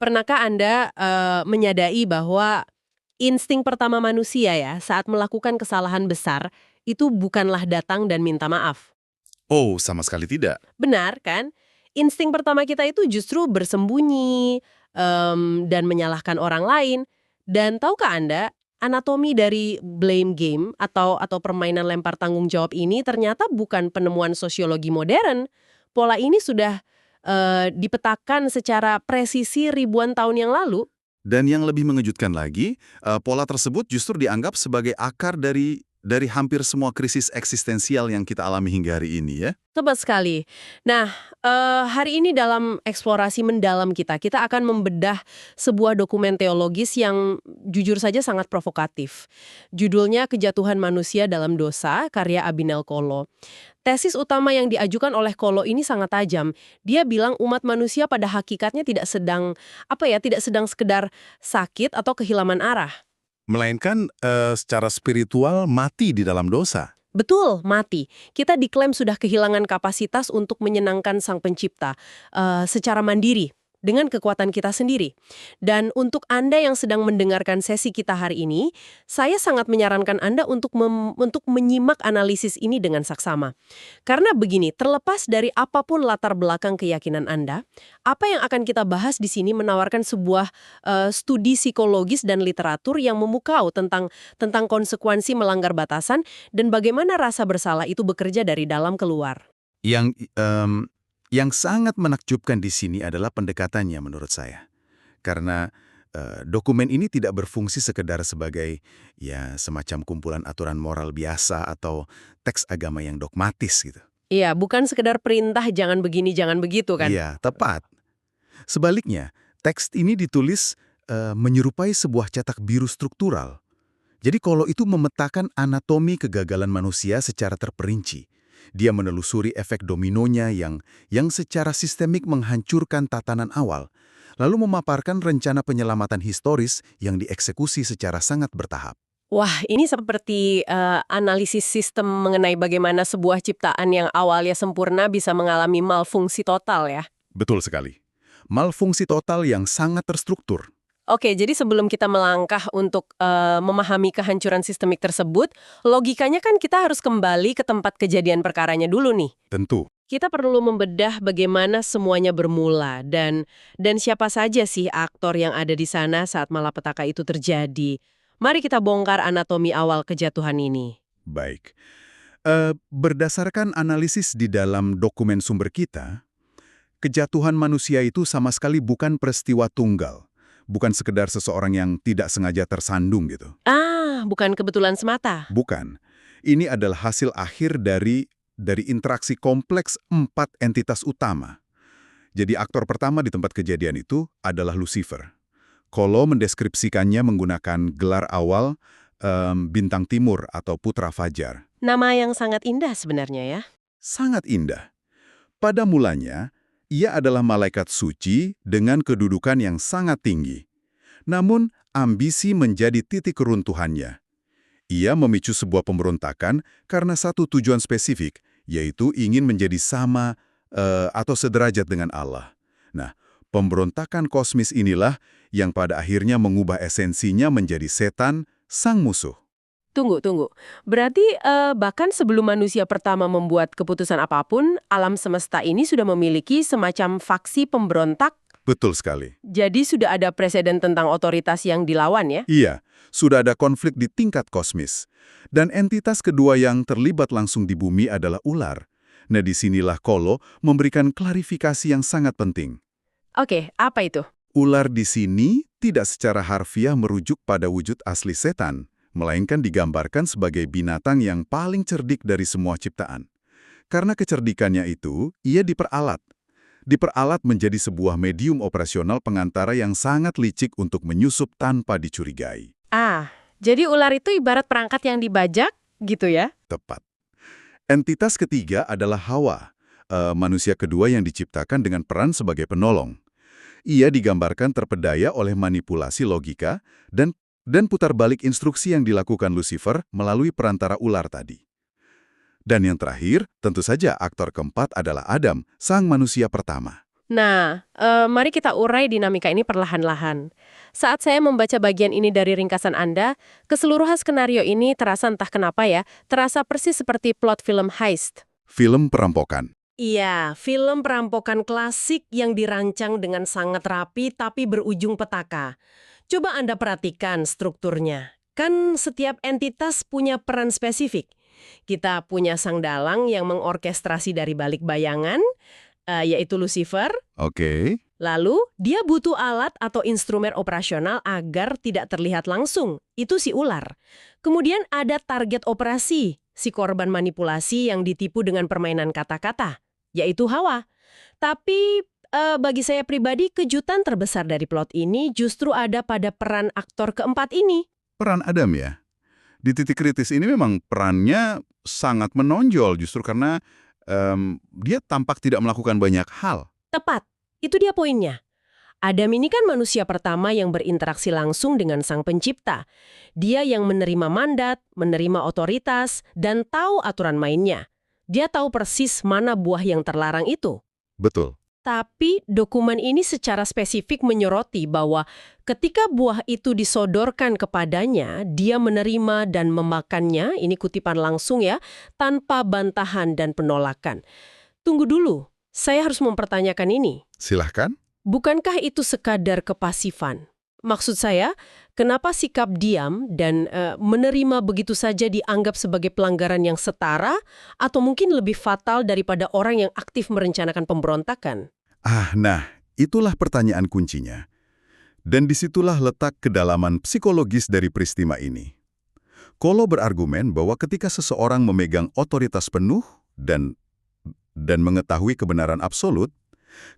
Pernahkah Anda menyadari bahwa insting pertama manusia ya saat melakukan kesalahan besar itu bukanlah datang dan minta maaf? Oh, sama sekali tidak. Benar kan? Insting pertama kita itu justru bersembunyi dan menyalahkan orang lain. Dan tahukah Anda, anatomi dari blame game atau permainan lempar tanggung jawab ini ternyata bukan penemuan sosiologi modern. Pola ini sudah dipetakan secara presisi ribuan tahun yang lalu. Dan yang lebih mengejutkan lagi, pola tersebut justru dianggap sebagai akar dari hampir semua krisis eksistensial yang kita alami hingga hari ini ya. Tepat sekali. Nah, hari ini dalam eksplorasi mendalam kita akan membedah sebuah dokumen teologis yang jujur saja sangat provokatif. Judulnya Kejatuhan Manusia dalam Dosa, karya Abinel Kolo. Tesis utama yang diajukan oleh Kolo ini sangat tajam. Dia bilang umat manusia pada hakikatnya tidak sedang sekedar sakit atau kehilangan arah. Melainkan secara spiritual mati di dalam dosa. Betul, mati. Kita diklaim sudah kehilangan kapasitas untuk menyenangkan Sang Pencipta secara mandiri, dengan kekuatan kita sendiri. Dan untuk Anda yang sedang mendengarkan sesi kita hari ini, saya sangat menyarankan Anda untuk menyimak analisis ini dengan saksama. Karena begini, terlepas dari apapun latar belakang keyakinan Anda, apa yang akan kita bahas di sini menawarkan sebuah studi psikologis dan literatur yang memukau tentang konsekuensi melanggar batasan dan bagaimana rasa bersalah itu bekerja dari dalam keluar. Yang sangat menakjubkan di sini adalah pendekatannya menurut saya. Karena dokumen ini tidak berfungsi sekedar sebagai ya semacam kumpulan aturan moral biasa atau teks agama yang dogmatis gitu. Iya, bukan sekedar perintah jangan begini, jangan begitu kan? Iya, tepat. Sebaliknya, teks ini ditulis menyerupai sebuah cetak biru struktural. Jadi kalau itu memetakan anatomi kegagalan manusia secara terperinci. Dia menelusuri efek dominonya yang secara sistemik menghancurkan tatanan awal, lalu memaparkan rencana penyelamatan historis yang dieksekusi secara sangat bertahap. Wah, ini seperti analisis sistem mengenai bagaimana sebuah ciptaan yang awalnya sempurna bisa mengalami malfungsi total ya. Betul sekali. Malfungsi total yang sangat terstruktur. Oke, jadi sebelum kita melangkah untuk memahami kehancuran sistemik tersebut, logikanya kan kita harus kembali ke tempat kejadian perkaranya dulu nih. Tentu. Kita perlu membedah bagaimana semuanya bermula dan siapa saja sih aktor yang ada di sana saat malapetaka itu terjadi. Mari kita bongkar anatomi awal kejatuhan ini. Baik. Berdasarkan analisis di dalam dokumen sumber kita, kejatuhan manusia itu sama sekali bukan peristiwa tunggal. Bukan sekedar seseorang yang tidak sengaja tersandung gitu. Ah, bukan kebetulan semata. Bukan. Ini adalah hasil akhir dari interaksi kompleks 4 entitas utama. Jadi aktor pertama di tempat kejadian itu adalah Lucifer. Kolo mendeskripsikannya menggunakan gelar awal bintang timur atau putra fajar. Nama yang sangat indah sebenarnya ya. Sangat indah. Pada mulanya, ia adalah malaikat suci dengan kedudukan yang sangat tinggi. Namun, ambisi menjadi titik keruntuhannya. Ia memicu sebuah pemberontakan karena satu tujuan spesifik, yaitu ingin menjadi sama atau sederajat dengan Allah. Nah, pemberontakan kosmis inilah yang pada akhirnya mengubah esensinya menjadi setan, sang musuh. Tunggu. Berarti bahkan sebelum manusia pertama membuat keputusan apapun, alam semesta ini sudah memiliki semacam faksi pemberontak. Betul sekali. Jadi sudah ada preseden tentang otoritas yang dilawan ya? Iya, sudah ada konflik di tingkat kosmis. Dan entitas kedua yang terlibat langsung di bumi adalah ular. Nah, disinilah Kolo memberikan klarifikasi yang sangat penting. Oke, apa itu? Ular di sini tidak secara harfiah merujuk pada wujud asli setan, melainkan digambarkan sebagai binatang yang paling cerdik dari semua ciptaan. Karena kecerdikannya itu, ia diperalat menjadi sebuah medium operasional pengantara yang sangat licik untuk menyusup tanpa dicurigai. Ah, jadi ular itu ibarat perangkat yang dibajak gitu ya? Tepat. Entitas ketiga adalah Hawa, manusia kedua yang diciptakan dengan peran sebagai penolong. Ia digambarkan terpedaya oleh manipulasi logika dan putar balik instruksi yang dilakukan Lucifer melalui perantara ular tadi. Dan yang terakhir, tentu saja aktor keempat adalah Adam, sang manusia pertama. Nah, mari kita urai dinamika ini perlahan-lahan. Saat saya membaca bagian ini dari ringkasan Anda, keseluruhan skenario ini terasa entah kenapa ya, terasa persis seperti plot film heist. Film perampokan. Iya, film perampokan klasik yang dirancang dengan sangat rapi tapi berujung petaka. Coba Anda perhatikan strukturnya. Kan setiap entitas punya peran spesifik. Kita punya sang dalang yang mengorkestrasi dari balik bayangan, yaitu Lucifer. Oke. Lalu, dia butuh alat atau instrumen operasional agar tidak terlihat langsung. Itu si ular. Kemudian ada target operasi, si korban manipulasi yang ditipu dengan permainan kata-kata, yaitu Hawa. Tapi bagi saya pribadi, kejutan terbesar dari plot ini justru ada pada peran aktor keempat ini. Peran Adam ya. Di titik kritis ini memang perannya sangat menonjol justru karena dia tampak tidak melakukan banyak hal. Tepat, itu dia poinnya. Adam ini kan manusia pertama yang berinteraksi langsung dengan Sang Pencipta. Dia yang menerima mandat, menerima otoritas, dan tahu aturan mainnya. Dia tahu persis mana buah yang terlarang itu. Betul. Tapi dokumen ini secara spesifik menyoroti bahwa ketika buah itu disodorkan kepadanya, dia menerima dan memakannya, ini kutipan langsung ya, tanpa bantahan dan penolakan. Tunggu dulu, saya harus mempertanyakan ini. Silahkan. Bukankah itu sekadar kepasifan? Maksud saya, kenapa sikap diam dan menerima begitu saja dianggap sebagai pelanggaran yang setara atau mungkin lebih fatal daripada orang yang aktif merencanakan pemberontakan? Nah, itulah pertanyaan kuncinya. Dan disitulah letak kedalaman psikologis dari peristiwa ini. Kolo berargumen bahwa ketika seseorang memegang otoritas penuh dan mengetahui kebenaran absolut,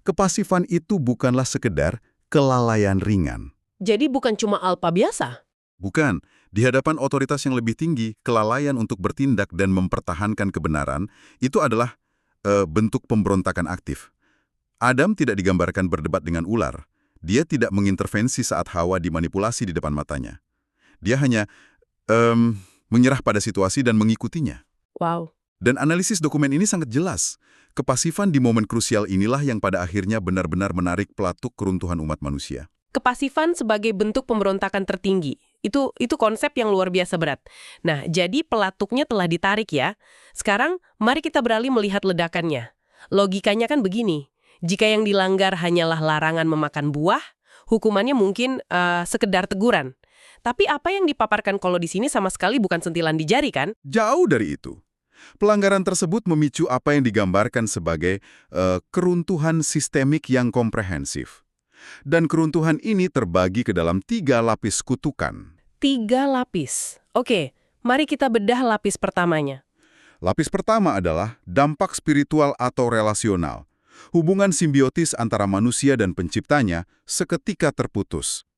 kepasifan itu bukanlah sekedar kelalaian ringan. Jadi bukan cuma alpa biasa? Bukan. Di hadapan otoritas yang lebih tinggi, kelalaian untuk bertindak dan mempertahankan kebenaran itu adalah bentuk pemberontakan aktif. Adam tidak digambarkan berdebat dengan ular. Dia tidak mengintervensi saat Hawa dimanipulasi di depan matanya. Dia hanya menyerah pada situasi dan mengikutinya. Wow. Dan analisis dokumen ini sangat jelas. Kepasifan di momen krusial inilah yang pada akhirnya benar-benar menarik pelatuk keruntuhan umat manusia. Kepasifan sebagai bentuk pemberontakan tertinggi. Itu konsep yang luar biasa berat. Nah, jadi pelatuknya telah ditarik ya. Sekarang, mari kita beralih melihat ledakannya. Logikanya kan begini. Jika yang dilanggar hanyalah larangan memakan buah, hukumannya mungkin sekedar teguran. Tapi apa yang dipaparkan Kolo di sini sama sekali bukan sentilan di jari kan? Jauh dari itu. Pelanggaran tersebut memicu apa yang digambarkan sebagai keruntuhan sistemik yang komprehensif. Dan keruntuhan ini terbagi ke dalam 3 lapis kutukan. 3 lapis. Oke, mari kita bedah lapis pertamanya. Lapis pertama adalah dampak spiritual atau relasional. Hubungan simbiotis antara manusia dan penciptanya seketika terputus.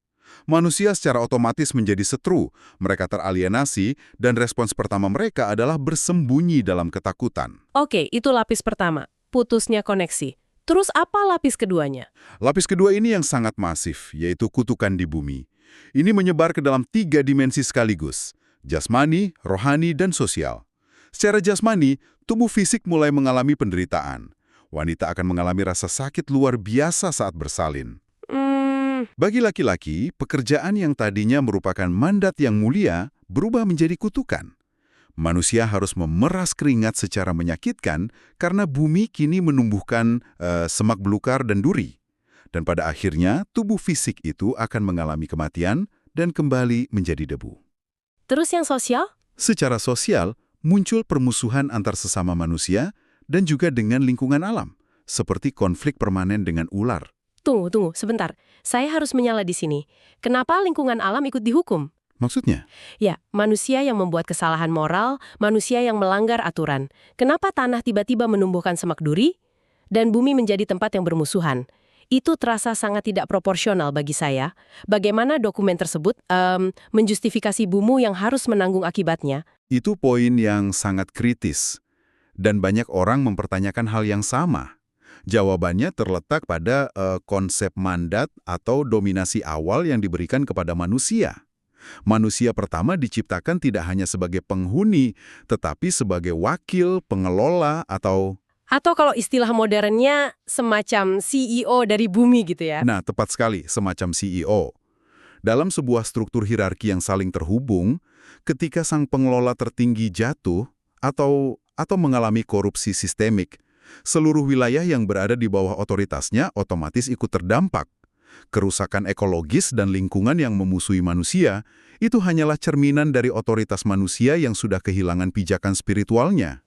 Manusia secara otomatis menjadi setru, mereka teralienasi, dan respons pertama mereka adalah bersembunyi dalam ketakutan. Oke, itu lapis pertama, putusnya koneksi. Terus apa lapis keduanya? Lapis kedua ini yang sangat masif, yaitu kutukan di bumi. Ini menyebar ke dalam 3 dimensi sekaligus, jasmani, rohani, dan sosial. Secara jasmani, tubuh fisik mulai mengalami penderitaan. Wanita akan mengalami rasa sakit luar biasa saat bersalin. Bagi laki-laki, pekerjaan yang tadinya merupakan mandat yang mulia berubah menjadi kutukan. Manusia harus memeras keringat secara menyakitkan karena bumi kini menumbuhkan semak belukar dan duri. Dan pada akhirnya, tubuh fisik itu akan mengalami kematian dan kembali menjadi debu. Terus yang sosial? Secara sosial, muncul permusuhan antar sesama manusia dan juga dengan lingkungan alam, seperti konflik permanen dengan ular. Tunggu, sebentar. Saya harus menyala di sini. Kenapa lingkungan alam ikut dihukum? Maksudnya? Ya, manusia yang membuat kesalahan moral, manusia yang melanggar aturan. Kenapa tanah tiba-tiba menumbuhkan semak duri? Dan bumi menjadi tempat yang bermusuhan. Itu terasa sangat tidak proporsional bagi saya. Bagaimana dokumen tersebut menjustifikasi bumi yang harus menanggung akibatnya? Itu poin yang sangat kritis. Dan banyak orang mempertanyakan hal yang sama. Jawabannya terletak pada konsep mandat atau dominasi awal yang diberikan kepada manusia. Manusia pertama diciptakan tidak hanya sebagai penghuni, tetapi sebagai wakil, pengelola, atau Atau kalau istilah modernnya semacam CEO dari bumi gitu ya. Nah, tepat sekali, semacam CEO. Dalam sebuah struktur hierarki yang saling terhubung, ketika sang pengelola tertinggi jatuh atau mengalami korupsi sistemik, seluruh wilayah yang berada di bawah otoritasnya otomatis ikut terdampak. Kerusakan ekologis dan lingkungan yang memusuhi manusia itu hanyalah cerminan dari otoritas manusia yang sudah kehilangan pijakan spiritualnya.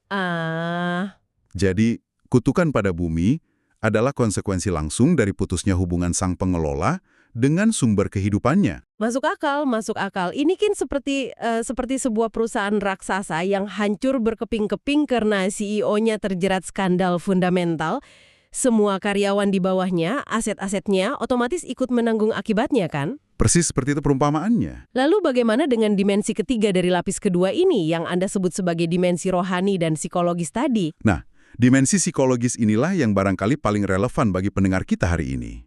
Jadi, kutukan pada bumi adalah konsekuensi langsung dari putusnya hubungan sang pengelola dengan sumber kehidupannya. Masuk akal, masuk akal. Ini kan seperti sebuah perusahaan raksasa yang hancur berkeping-keping karena CEO-nya terjerat skandal fundamental. Semua karyawan di bawahnya, aset-asetnya otomatis ikut menanggung akibatnya kan? Persis seperti itu perumpamaannya. Lalu bagaimana dengan dimensi ketiga dari lapis kedua ini yang Anda sebut sebagai dimensi rohani dan psikologis tadi? Nah, dimensi psikologis inilah yang barangkali paling relevan bagi pendengar kita hari ini.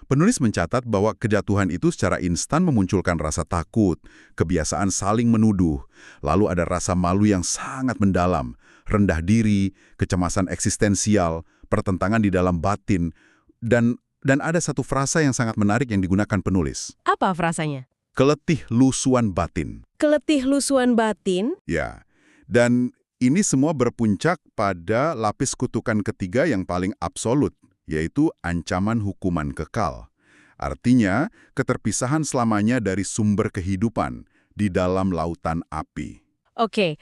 Penulis mencatat bahwa kejatuhan itu secara instan memunculkan rasa takut, kebiasaan saling menuduh, lalu ada rasa malu yang sangat mendalam, rendah diri, kecemasan eksistensial, pertentangan di dalam batin, dan ada satu frasa yang sangat menarik yang digunakan penulis. Apa frasanya? Keletih lusuan batin. Keletih lusuan batin? Ya, dan ini semua berpuncak pada lapis kutukan ketiga yang paling absolut, yaitu ancaman hukuman kekal. Artinya, keterpisahan selamanya dari sumber kehidupan di dalam lautan api. Oke,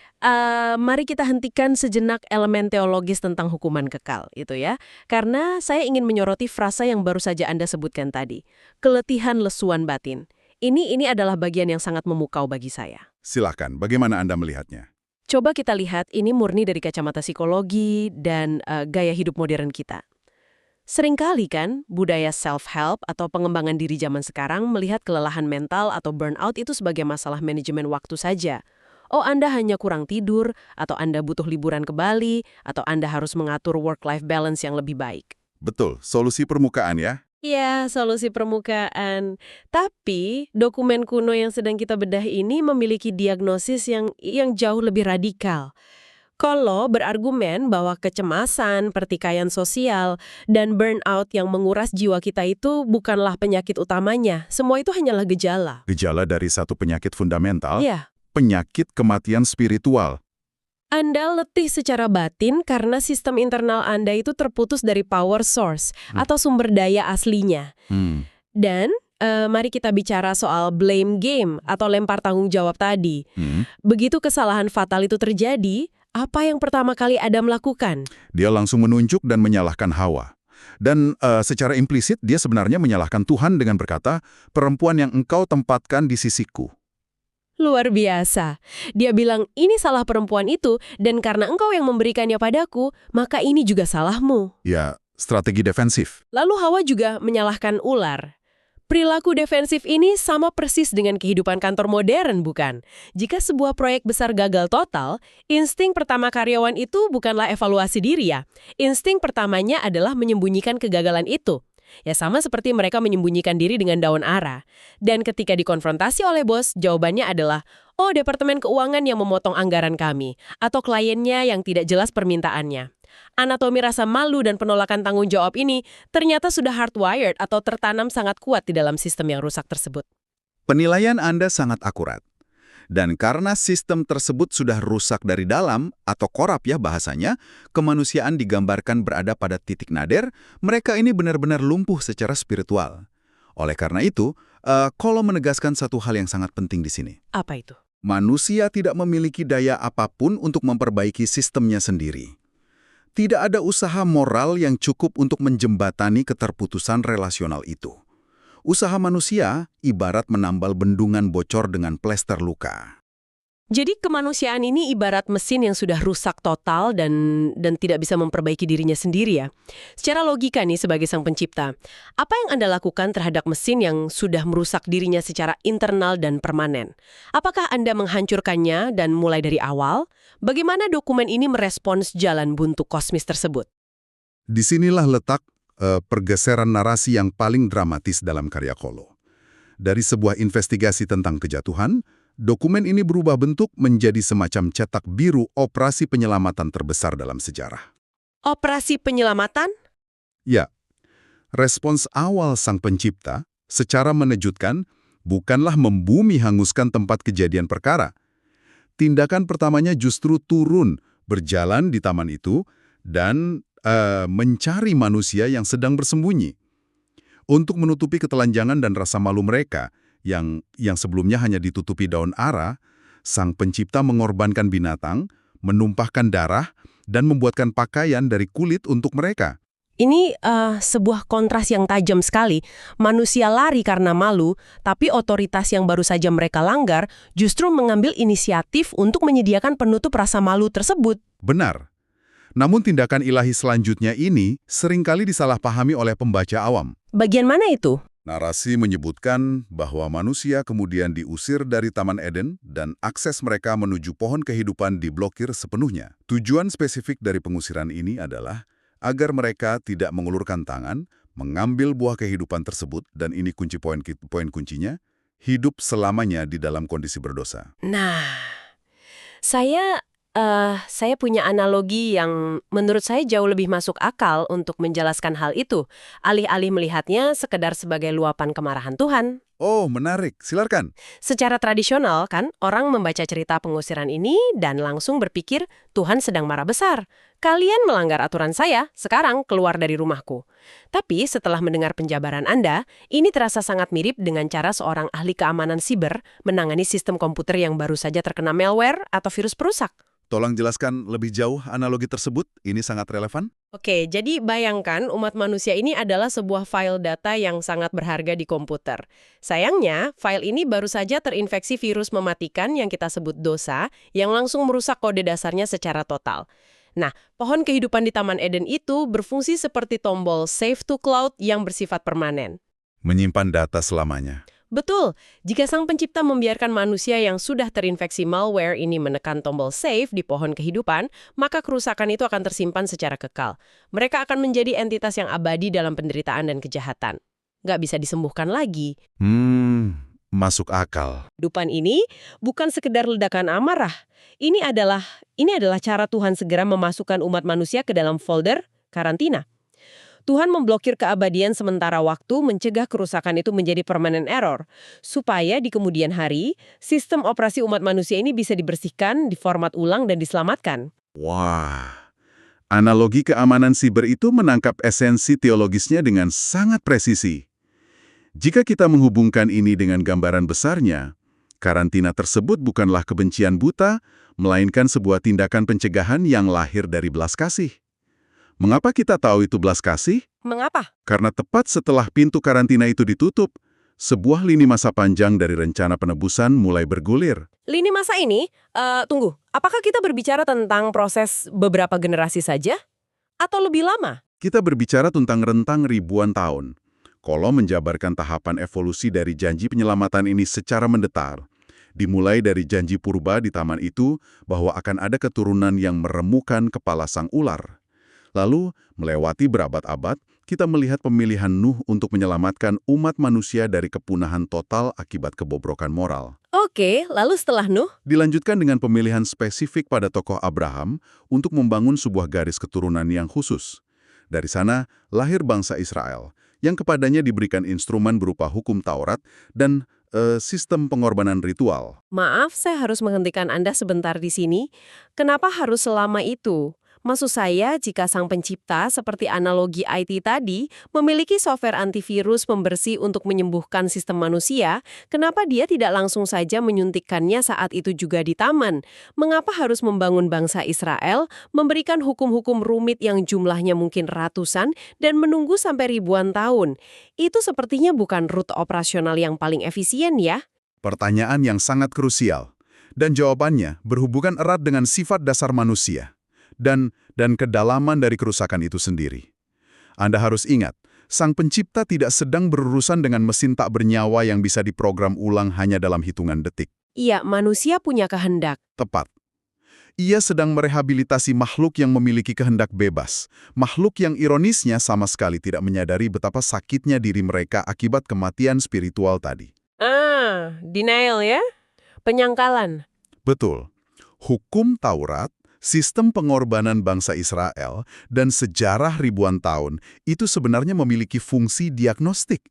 mari kita hentikan sejenak elemen teologis tentang hukuman kekal, itu ya. Karena saya ingin menyoroti frasa yang baru saja Anda sebutkan tadi. Keletihan lesuan batin. Ini adalah bagian yang sangat memukau bagi saya. Silakan, bagaimana Anda melihatnya? Coba kita lihat, ini murni dari kacamata psikologi dan gaya hidup modern kita. Seringkali kan, budaya self-help atau pengembangan diri zaman sekarang melihat kelelahan mental atau burnout itu sebagai masalah manajemen waktu saja. Oh, Anda hanya kurang tidur, atau Anda butuh liburan ke Bali, atau Anda harus mengatur work-life balance yang lebih baik. Betul, solusi permukaan ya. Iya, solusi permukaan. Tapi, dokumen kuno yang sedang kita bedah ini memiliki diagnosis yang jauh lebih radikal. Kolo berargumen bahwa kecemasan, pertikaian sosial, dan burnout yang menguras jiwa kita itu bukanlah penyakit utamanya. Semua itu hanyalah gejala. Gejala dari satu penyakit fundamental, Iya. penyakit kematian spiritual. Anda letih secara batin karena sistem internal Anda itu terputus dari power source atau sumber daya aslinya. Dan mari kita bicara soal blame game atau lempar tanggung jawab tadi. Begitu kesalahan fatal itu terjadi, apa yang pertama kali Adam lakukan? Dia langsung menunjuk dan menyalahkan Hawa. Dan secara implisit dia sebenarnya menyalahkan Tuhan dengan berkata, perempuan yang engkau tempatkan di sisiku. Luar biasa. Dia bilang, ini salah perempuan itu, dan karena engkau yang memberikannya padaku, maka ini juga salahmu. Ya, strategi defensif. Lalu Hawa juga menyalahkan ular. Perilaku defensif ini sama persis dengan kehidupan kantor modern, bukan? Jika sebuah proyek besar gagal total, insting pertama karyawan itu bukanlah evaluasi diri ya. Insting pertamanya adalah menyembunyikan kegagalan itu. Ya sama seperti mereka menyembunyikan diri dengan daun ara. Dan ketika dikonfrontasi oleh bos, jawabannya adalah, oh Departemen Keuangan yang memotong anggaran kami, atau kliennya yang tidak jelas permintaannya. Anatomi rasa malu dan penolakan tanggung jawab ini ternyata sudah hardwired atau tertanam sangat kuat di dalam sistem yang rusak tersebut. Penilaian Anda sangat akurat. Dan karena sistem tersebut sudah rusak dari dalam, atau korup ya bahasanya, kemanusiaan digambarkan berada pada titik nadir, mereka ini benar-benar lumpuh secara spiritual. Oleh karena itu, Kolo menegaskan satu hal yang sangat penting di sini. Apa itu? Manusia tidak memiliki daya apapun untuk memperbaiki sistemnya sendiri. Tidak ada usaha moral yang cukup untuk menjembatani keterputusan relasional itu. Usaha manusia ibarat menambal bendungan bocor dengan plester luka. Jadi kemanusiaan ini ibarat mesin yang sudah rusak total dan tidak bisa memperbaiki dirinya sendiri ya. Secara logika nih sebagai sang pencipta, apa yang Anda lakukan terhadap mesin yang sudah merusak dirinya secara internal dan permanen? Apakah Anda menghancurkannya dan mulai dari awal? Bagaimana dokumen ini merespons jalan buntu kosmis tersebut? Disinilah letak pergeseran narasi yang paling dramatis dalam karya Kolo. Dari sebuah investigasi tentang kejatuhan, dokumen ini berubah bentuk menjadi semacam cetak biru operasi penyelamatan terbesar dalam sejarah. Operasi penyelamatan? Ya, respons awal Sang Pencipta secara menejutkan bukanlah membumi hanguskan tempat kejadian perkara. Tindakan pertamanya justru turun, berjalan di taman itu, dan mencari manusia yang sedang bersembunyi. Untuk menutupi ketelanjangan dan rasa malu mereka, yang sebelumnya hanya ditutupi daun ara, Sang Pencipta mengorbankan binatang, menumpahkan darah, dan membuatkan pakaian dari kulit untuk mereka. Ini sebuah kontras yang tajam sekali. Manusia lari karena malu, tapi otoritas yang baru saja mereka langgar justru mengambil inisiatif untuk menyediakan penutup rasa malu tersebut. Benar. Namun tindakan ilahi selanjutnya ini seringkali disalahpahami oleh pembaca awam. Bagian mana itu? Narasi menyebutkan bahwa manusia kemudian diusir dari Taman Eden dan akses mereka menuju pohon kehidupan diblokir sepenuhnya. Tujuan spesifik dari pengusiran ini adalah agar mereka tidak mengulurkan tangan, mengambil buah kehidupan tersebut, dan ini poin kuncinya, hidup selamanya di dalam kondisi berdosa. Nah, saya saya punya analogi yang menurut saya jauh lebih masuk akal untuk menjelaskan hal itu, alih-alih melihatnya sekedar sebagai luapan kemarahan Tuhan. Oh, menarik. Silakan. Secara tradisional kan, orang membaca cerita pengusiran ini dan langsung berpikir Tuhan sedang marah besar. Kalian melanggar aturan saya, sekarang keluar dari rumahku. Tapi setelah mendengar penjabaran Anda, ini terasa sangat mirip dengan cara seorang ahli keamanan siber menangani sistem komputer yang baru saja terkena malware atau virus perusak. Tolong jelaskan lebih jauh analogi tersebut, ini sangat relevan. Oke, jadi bayangkan umat manusia ini adalah sebuah file data yang sangat berharga di komputer. Sayangnya, file ini baru saja terinfeksi virus mematikan yang kita sebut dosa, yang langsung merusak kode dasarnya secara total. Nah, pohon kehidupan di Taman Eden itu berfungsi seperti tombol Save to Cloud yang bersifat permanen. Menyimpan data selamanya. Betul, jika Sang Pencipta membiarkan manusia yang sudah terinfeksi malware ini menekan tombol save di pohon kehidupan, maka kerusakan itu akan tersimpan secara kekal. Mereka akan menjadi entitas yang abadi dalam penderitaan dan kejahatan. Nggak bisa disembuhkan lagi. Masuk akal. Kehidupan ini bukan sekedar ledakan amarah. Ini adalah cara Tuhan segera memasukkan umat manusia ke dalam folder karantina. Tuhan memblokir keabadian sementara waktu mencegah kerusakan itu menjadi permanent error, supaya di kemudian hari, sistem operasi umat manusia ini bisa dibersihkan, diformat ulang, dan diselamatkan. Wah, analogi keamanan siber itu menangkap esensi teologisnya dengan sangat presisi. Jika kita menghubungkan ini dengan gambaran besarnya, karantina tersebut bukanlah kebencian buta, melainkan sebuah tindakan pencegahan yang lahir dari belas kasih. Mengapa kita tahu itu belas kasih? Mengapa? Karena tepat setelah pintu karantina itu ditutup, sebuah lini masa panjang dari rencana penebusan mulai bergulir. Lini masa ini, tunggu, apakah kita berbicara tentang proses beberapa generasi saja? Atau lebih lama? Kita berbicara tentang rentang ribuan tahun. Kolo menjabarkan tahapan evolusi dari janji penyelamatan ini secara mendetar. Dimulai dari janji purba di taman itu bahwa akan ada keturunan yang meremukan kepala sang ular. Lalu, melewati berabad-abad, kita melihat pemilihan Nuh untuk menyelamatkan umat manusia dari kepunahan total akibat kebobrokan moral. Oke, lalu setelah Nuh? Dilanjutkan dengan pemilihan spesifik pada tokoh Abraham untuk membangun sebuah garis keturunan yang khusus. Dari sana, lahir bangsa Israel, yang kepadanya diberikan instrumen berupa hukum Taurat dan sistem pengorbanan ritual. Maaf, saya harus menghentikan Anda sebentar di sini. Kenapa harus selama itu? Maksud saya, jika Sang Pencipta, seperti analogi IT tadi, memiliki software antivirus pembersih untuk menyembuhkan sistem manusia, kenapa dia tidak langsung saja menyuntikkannya saat itu juga di taman? Mengapa harus membangun bangsa Israel, memberikan hukum-hukum rumit yang jumlahnya mungkin ratusan, dan menunggu sampai ribuan tahun? Itu sepertinya bukan rute operasional yang paling efisien ya? Pertanyaan yang sangat krusial. Dan jawabannya berhubungan erat dengan sifat dasar manusia. Dan kedalaman dari kerusakan itu sendiri. Anda harus ingat, Sang Pencipta tidak sedang berurusan dengan mesin tak bernyawa yang bisa diprogram ulang hanya dalam hitungan detik. Iya, manusia punya kehendak. Tepat. Ia sedang merehabilitasi makhluk yang memiliki kehendak bebas, makhluk yang ironisnya sama sekali tidak menyadari betapa sakitnya diri mereka akibat kematian spiritual tadi. Denial ya? Penyangkalan. Betul. Hukum Taurat, Sistem pengorbanan bangsa Israel dan sejarah ribuan tahun itu sebenarnya memiliki fungsi diagnostik.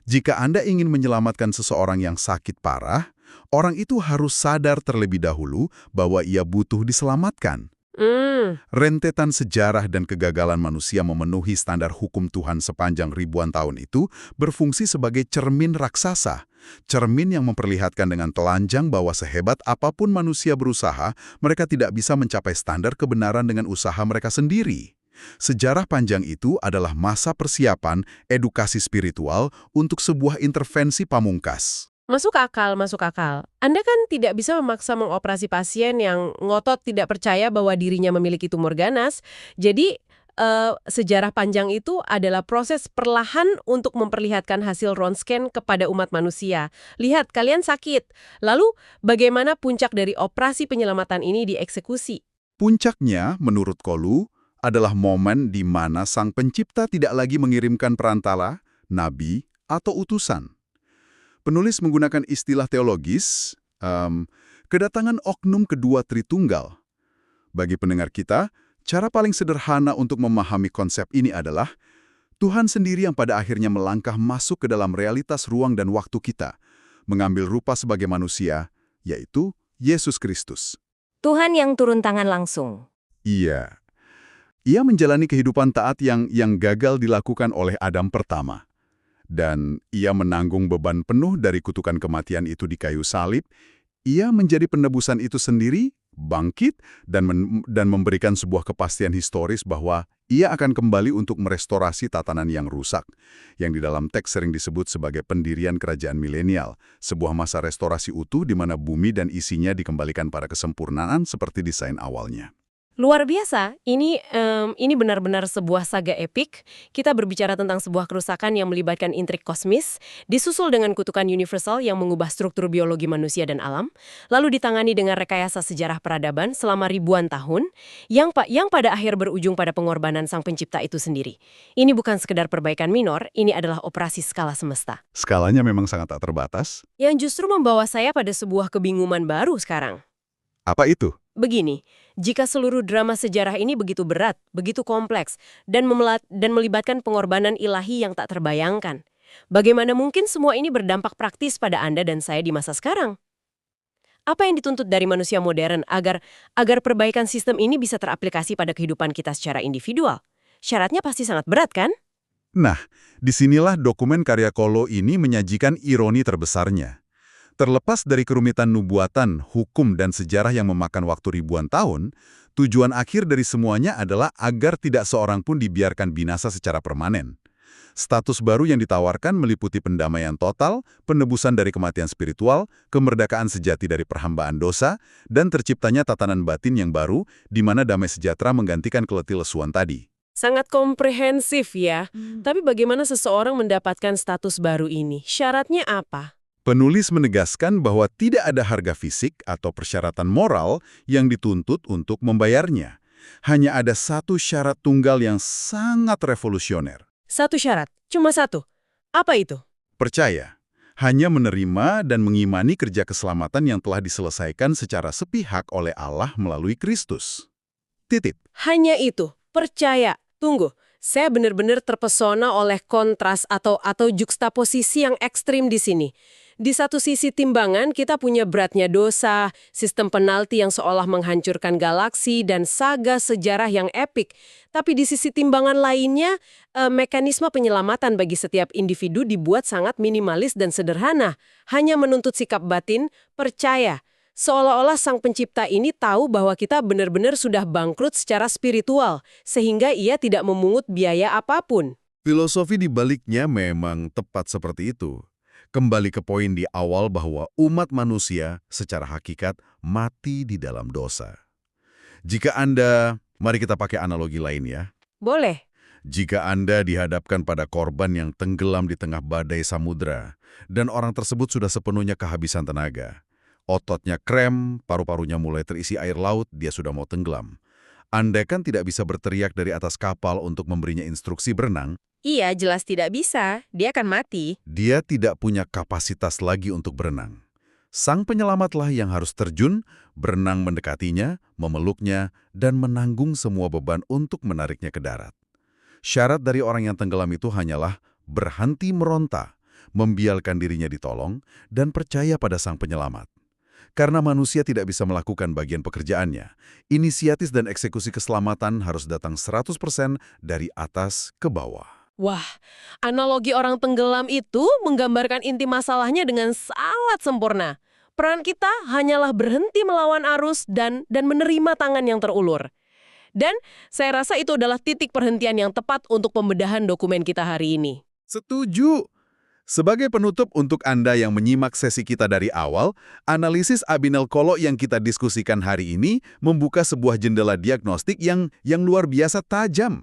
Jika Anda ingin menyelamatkan seseorang yang sakit parah, orang itu harus sadar terlebih dahulu bahwa ia butuh diselamatkan. Hmm, Rentetan sejarah dan kegagalan manusia memenuhi standar hukum Tuhan sepanjang ribuan tahun itu berfungsi sebagai cermin raksasa. Cermin yang memperlihatkan dengan telanjang bahwa sehebat apapun manusia berusaha, mereka tidak bisa mencapai standar kebenaran dengan usaha mereka sendiri. Sejarah panjang itu adalah masa persiapan edukasi spiritual untuk sebuah intervensi pamungkas. masuk akal, masuk akal. Anda kan tidak bisa memaksa mengoperasi pasien yang ngotot tidak percaya bahwa dirinya memiliki tumor ganas. Jadi, sejarah panjang itu adalah proses perlahan untuk memperlihatkan hasil ronsen kepada umat manusia. Lihat, kalian sakit. Lalu, bagaimana puncak dari operasi penyelamatan ini dieksekusi? Puncaknya, menurut Kolu, adalah momen di mana Sang Pencipta tidak lagi mengirimkan perantara, nabi, atau utusan. Penulis menggunakan istilah teologis, kedatangan oknum kedua Tritunggal. Bagi pendengar kita, cara paling sederhana untuk memahami konsep ini adalah Tuhan sendiri yang pada akhirnya melangkah masuk ke dalam realitas ruang dan waktu kita, mengambil rupa sebagai manusia, yaitu Yesus Kristus. Tuhan yang turun tangan langsung. Iya. Ia menjalani kehidupan taat yang gagal dilakukan oleh Adam pertama. Dan ia menanggung beban penuh dari kutukan kematian itu di kayu salib. Ia menjadi penebusan itu sendiri, bangkit, dan memberikan sebuah kepastian historis bahwa ia akan kembali untuk merestorasi tatanan yang rusak, yang di dalam teks sering disebut sebagai pendirian kerajaan milenial, sebuah masa restorasi utuh di mana bumi dan isinya dikembalikan pada kesempurnaan seperti desain awalnya. Luar biasa, ini benar-benar sebuah saga epik. Kita berbicara tentang sebuah kerusakan yang melibatkan intrik kosmis, disusul dengan kutukan universal yang mengubah struktur biologi manusia dan alam, lalu ditangani dengan rekayasa sejarah peradaban selama ribuan tahun, yang pada akhir berujung pada pengorbanan Sang Pencipta itu sendiri. Ini bukan sekedar perbaikan minor, ini adalah operasi skala semesta. Skalanya memang sangat tak terbatas. Yang justru membawa saya pada sebuah kebingungan baru sekarang. Apa itu? Begini, jika seluruh drama sejarah ini begitu berat, begitu kompleks, dan melibatkan pengorbanan ilahi yang tak terbayangkan, bagaimana mungkin semua ini berdampak praktis pada Anda dan saya di masa sekarang? Apa yang dituntut dari manusia modern agar perbaikan sistem ini bisa teraplikasi pada kehidupan kita secara individual? Syaratnya pasti sangat berat, kan? Nah, disinilah dokumen karya Kolo ini menyajikan ironi terbesarnya. Terlepas dari kerumitan nubuatan, hukum, dan sejarah yang memakan waktu ribuan tahun, tujuan akhir dari semuanya adalah agar tidak seorang pun dibiarkan binasa secara permanen. Status baru yang ditawarkan meliputi pendamaian total, penebusan dari kematian spiritual, kemerdekaan sejati dari perhambaan dosa, dan terciptanya tatanan batin yang baru, di mana damai sejahtera menggantikan keletilesuan tadi. Sangat komprehensif ya. Tapi bagaimana seseorang mendapatkan status baru ini? Syaratnya apa? Penulis menegaskan bahwa tidak ada harga fisik atau persyaratan moral yang dituntut untuk membayarnya. Hanya ada satu syarat tunggal yang sangat revolusioner. Satu syarat, cuma satu. Apa itu? Percaya, hanya menerima dan mengimani kerja keselamatan yang telah diselesaikan secara sepihak oleh Allah melalui Kristus. Titik. Hanya itu, percaya. Tunggu, saya benar-benar terpesona oleh kontras atau juxtaposisi yang ekstrim di sini. Di satu sisi timbangan, kita punya beratnya dosa, sistem penalti yang seolah menghancurkan galaksi, dan saga sejarah yang epik. Tapi di sisi timbangan lainnya, mekanisme penyelamatan bagi setiap individu dibuat sangat minimalis dan sederhana. Hanya menuntut sikap batin, percaya. Seolah-olah Sang Pencipta ini tahu bahwa kita benar-benar sudah bangkrut secara spiritual, sehingga ia tidak memungut biaya apapun. Filosofi di baliknya memang tepat seperti itu. Kembali ke poin di awal bahwa umat manusia secara hakikat mati di dalam dosa. Mari kita pakai analogi lain ya. Boleh. Jika Anda dihadapkan pada korban yang tenggelam di tengah badai samudra, dan orang tersebut sudah sepenuhnya kehabisan tenaga, ototnya krem, paru-parunya mulai terisi air laut, dia sudah mau tenggelam. Anda kan tidak bisa berteriak dari atas kapal untuk memberinya instruksi berenang. Iya, jelas tidak bisa. Dia akan mati. Dia tidak punya kapasitas lagi untuk berenang. Sang penyelamatlah yang harus terjun, berenang mendekatinya, memeluknya, dan menanggung semua beban untuk menariknya ke darat. Syarat dari orang yang tenggelam itu hanyalah berhenti meronta, membiarkan dirinya ditolong, dan percaya pada sang penyelamat. Karena manusia tidak bisa melakukan bagian pekerjaannya, inisiatif dan eksekusi keselamatan harus datang 100% dari atas ke bawah. Wah, analogi orang tenggelam itu menggambarkan inti masalahnya dengan sangat sempurna. Peran kita hanyalah berhenti melawan arus dan menerima tangan yang terulur. Dan saya rasa itu adalah titik perhentian yang tepat untuk pembedahan dokumen kita hari ini. Setuju! Sebagai penutup untuk Anda yang menyimak sesi kita dari awal, analisis Abinel Kolo yang kita diskusikan hari ini membuka sebuah jendela diagnostik yang luar biasa tajam.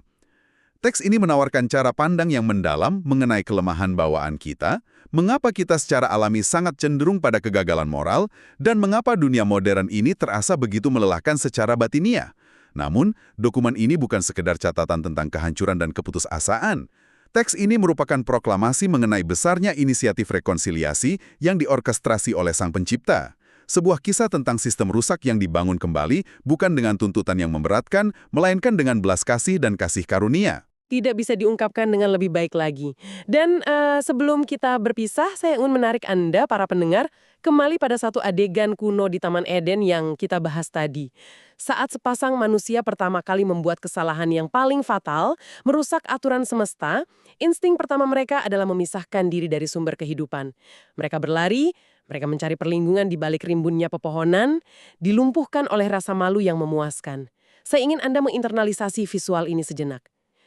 Teks ini menawarkan cara pandang yang mendalam mengenai kelemahan bawaan kita, mengapa kita secara alami sangat cenderung pada kegagalan moral, dan mengapa dunia modern ini terasa begitu melelahkan secara batiniah. Namun, dokumen ini bukan sekedar catatan tentang kehancuran dan keputusasaan. Teks ini merupakan proklamasi mengenai besarnya inisiatif rekonsiliasi yang diorkestrasi oleh Sang Pencipta. Sebuah kisah tentang sistem rusak yang dibangun kembali bukan dengan tuntutan yang memberatkan, melainkan dengan belas kasih dan kasih karunia. Tidak bisa diungkapkan dengan lebih baik lagi. Dan sebelum kita berpisah, saya ingin menarik Anda, para pendengar, kembali pada satu adegan kuno di Taman Eden yang kita bahas tadi. Saat sepasang manusia pertama kali membuat kesalahan yang paling fatal, merusak aturan semesta, insting pertama mereka adalah memisahkan diri dari sumber kehidupan. Mereka berlari, mereka mencari perlindungan di balik rimbunnya pepohonan, dilumpuhkan oleh rasa malu yang memuaskan. Saya ingin Anda menginternalisasi visual ini sejenak.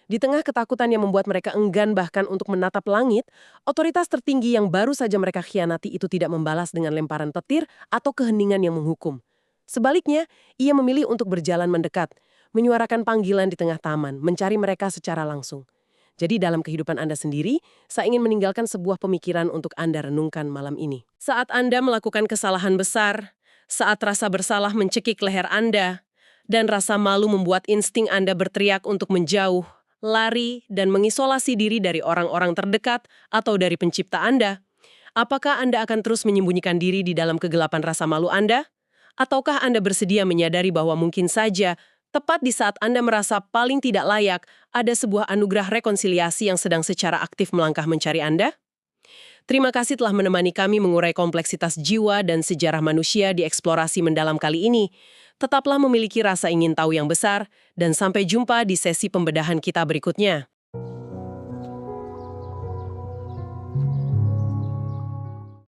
Di tengah ketakutan yang membuat mereka enggan bahkan untuk menatap langit, otoritas tertinggi yang baru saja mereka khianati itu tidak membalas dengan lemparan petir atau keheningan yang menghukum. Sebaliknya, ia memilih untuk berjalan mendekat, menyuarakan panggilan di tengah taman, mencari mereka secara langsung. Jadi dalam kehidupan Anda sendiri, saya ingin meninggalkan sebuah pemikiran untuk Anda renungkan malam ini. Saat Anda melakukan kesalahan besar, saat rasa bersalah mencekik leher Anda, dan rasa malu membuat insting Anda berteriak untuk menjauh, lari, dan mengisolasi diri dari orang-orang terdekat atau dari pencipta Anda, apakah Anda akan terus menyembunyikan diri di dalam kegelapan rasa malu Anda? Ataukah Anda bersedia menyadari bahwa mungkin saja, tepat di saat Anda merasa paling tidak layak, ada sebuah anugerah rekonsiliasi yang sedang secara aktif melangkah mencari Anda? Terima kasih telah menemani kami mengurai kompleksitas jiwa dan sejarah manusia di eksplorasi mendalam kali ini. Tetaplah memiliki rasa ingin tahu yang besar, dan sampai jumpa di sesi pembedahan kita berikutnya.